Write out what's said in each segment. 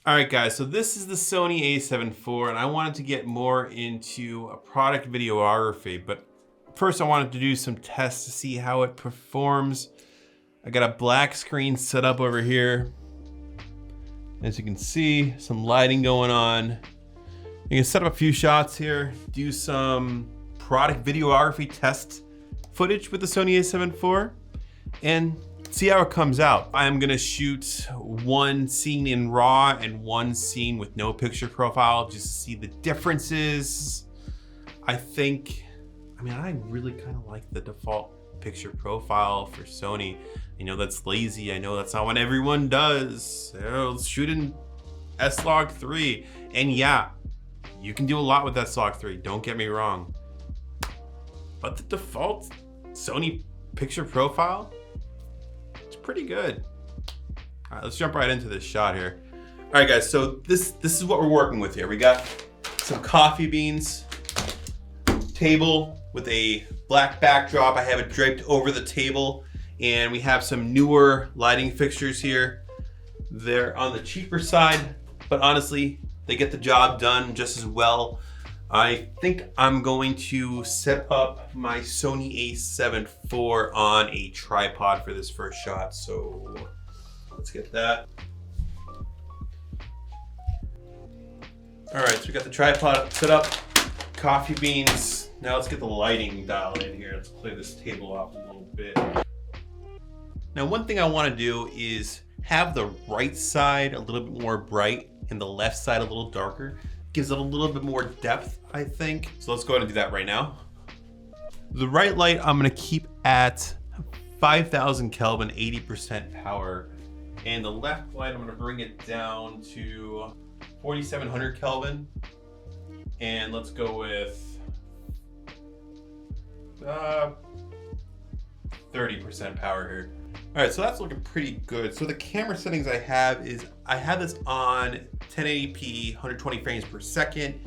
All right, guys, so this is the Sony A7 IV, and I wanted to get more into a product videography, but first I wanted to do some tests to see how it performs. I got a black screen set up over here. As you can see, some lighting going on. You can set up a few shots here, do some product videography test footage with the Sony A7 IV, and see how it comes out. I'm gonna shoot one scene in RAW and one scene with no picture profile just to see the differences. I really kind of like the default picture profile for Sony. I know that's lazy. I know that's not what everyone does. Let's shoot in S-Log3. And yeah, you can do a lot with S-Log3, don't get me wrong. But the default Sony picture profile, it's pretty good. All right, let's jump right into this shot here. All right, guys, so this is what we're working with here. We got some coffee beans, table with a black backdrop. I have it draped over the table, and we have some newer lighting fixtures here. They're on the cheaper side, but honestly, they get the job done just as well. I think I'm going to set up my Sony A7 IV on a tripod for this first shot. So let's get that. All right, so we got the tripod set up, coffee beans. Now let's get the lighting dialed in here. Let's clear this table off a little bit. Now, one thing I want to do is have the right side a little bit more bright and the left side a little darker. Gives it a little bit more depth, I think. So let's go ahead and do that right now. The right light I'm gonna keep at 5,000 Kelvin, 80% power. And the left light, I'm gonna bring it down to 4,700 Kelvin. And let's go with 30% power here. All right, so that's looking pretty good. So the camera settings I have is, I have this on 1080p, 120 frames per second.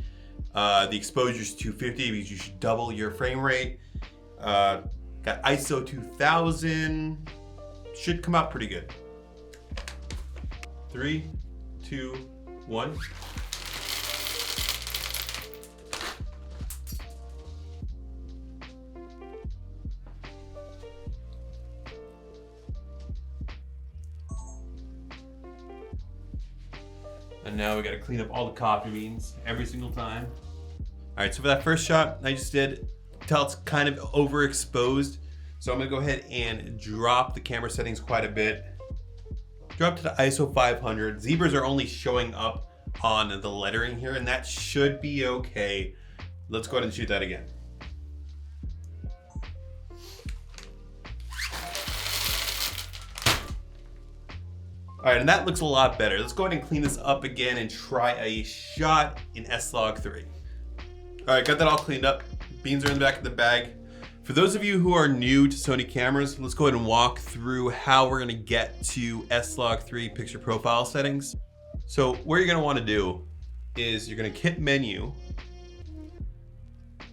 The exposure is 250 because you should double your frame rate. Got ISO 2000, should come out pretty good. 3, 2, 1. And now we gotta clean up all the coffee beans every single time. All right, so for that first shot I just did, tell it's kind of overexposed. So I'm gonna go ahead and drop the camera settings quite a bit. Drop to the ISO 500. Zebras are only showing up on the lettering here, and that should be okay. Let's go ahead and shoot that again. All right, and that looks a lot better. Let's go ahead and clean this up again and try a shot in S-Log3. All right, got that all cleaned up. Beans are in the back of the bag. For those of you who are new to Sony cameras, let's go ahead and walk through how we're gonna get to S-Log3 picture profile settings. So what you're gonna wanna do is you're gonna hit menu,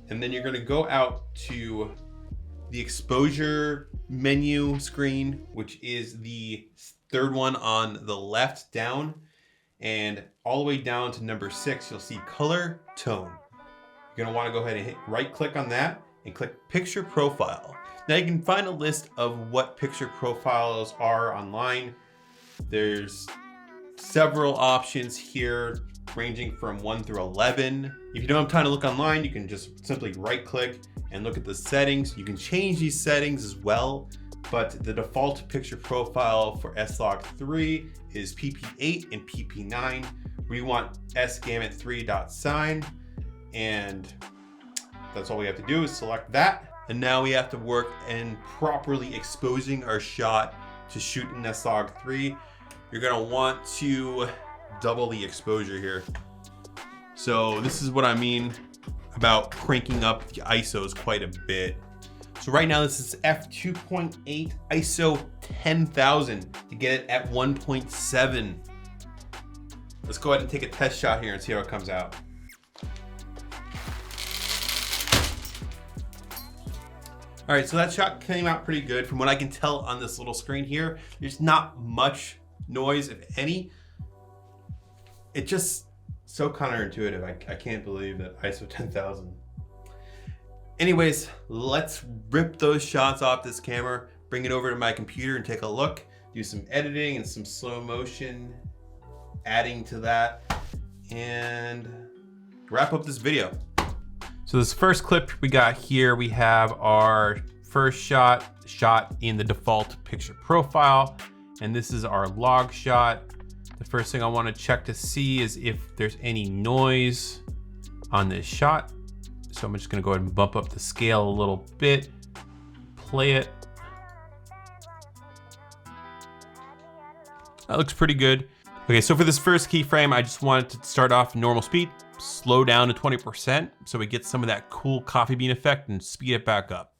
and then you're gonna go out to the exposure menu screen, which is the third one on the left down, and all the way down to number 6, you'll see color tone. You're gonna wanna go ahead and hit right click on that and click picture profile. Now you can find a list of what picture profiles are online. There's several options here ranging from 1 through 11. If you don't have time to look online, you can just simply right click and look at the settings. You can change these settings as well, but the default picture profile for S-Log3 is PP8 and PP9. We want S-Gamut3.sign, and that's all we have to do is select that. And now we have to work in properly exposing our shot to shoot in S-Log3. You're gonna want to double the exposure here. So this is what I mean about cranking up the ISOs quite a bit. So right now this is f2.8 ISO 10,000 to get it at 1.7. Let's go ahead and take a test shot here and see how it comes out. All right, so that shot came out pretty good. From what I can tell on this little screen here, there's not much noise, if any. It's just so counterintuitive. I can't believe that ISO 10,000. Anyways, let's rip those shots off this camera, bring it over to my computer and take a look, do some editing and some slow motion adding to that, and wrap up this video. So this first clip we got here, we have our first shot in the default picture profile, and this is our log shot. The first thing I want to check to see is if there's any noise on this shot. So I'm just gonna go ahead and bump up the scale a little bit, play it. That looks pretty good. Okay, so for this first keyframe, I just wanted to start off normal speed, slow down to 20% so we get some of that cool coffee bean effect and speed it back up.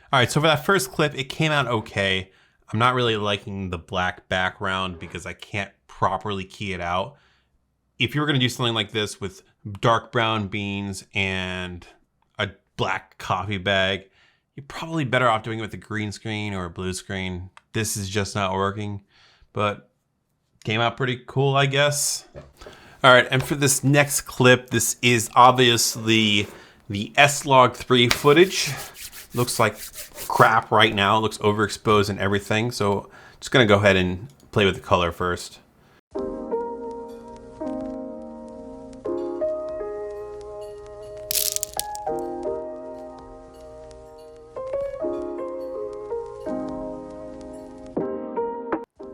All right, so for that first clip, it came out okay. I'm not really liking the black background because I can't properly key it out. If you were gonna do something like this with dark brown beans and a black coffee bag, you're probably better off doing it with a green screen or a blue screen. This is just not working, but came out pretty cool, I guess. All right, and for this next clip, this is obviously the S-Log3 footage. Looks like crap right now. It looks overexposed and everything. So just gonna go ahead and play with the color first.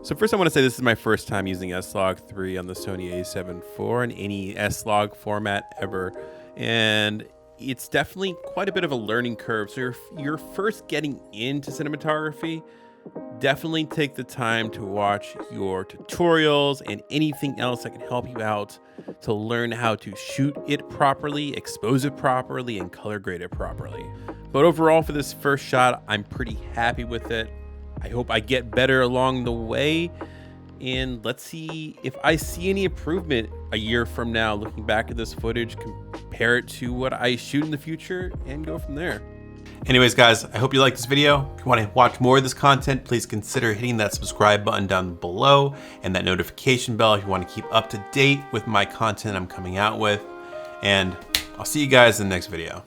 So first I want to say this is my first time using S-Log3 on the Sony A7IV in any S-Log format ever. And it's definitely quite a bit of a learning curve. So if you're first getting into cinematography, definitely take the time to watch your tutorials and anything else that can help you out to learn how to shoot it properly, expose it properly, and color grade it properly. But overall for this first shot, I'm pretty happy with it. I hope I get better along the way. And let's see if I see any improvement a year from now, looking back at this footage, compare it to what I shoot in the future and go from there. Anyways, guys, I hope you liked this video. If you want to watch more of this content, please consider hitting that subscribe button down below and that notification bell if you want to keep up to date with my content I'm coming out with. And I'll see you guys in the next video.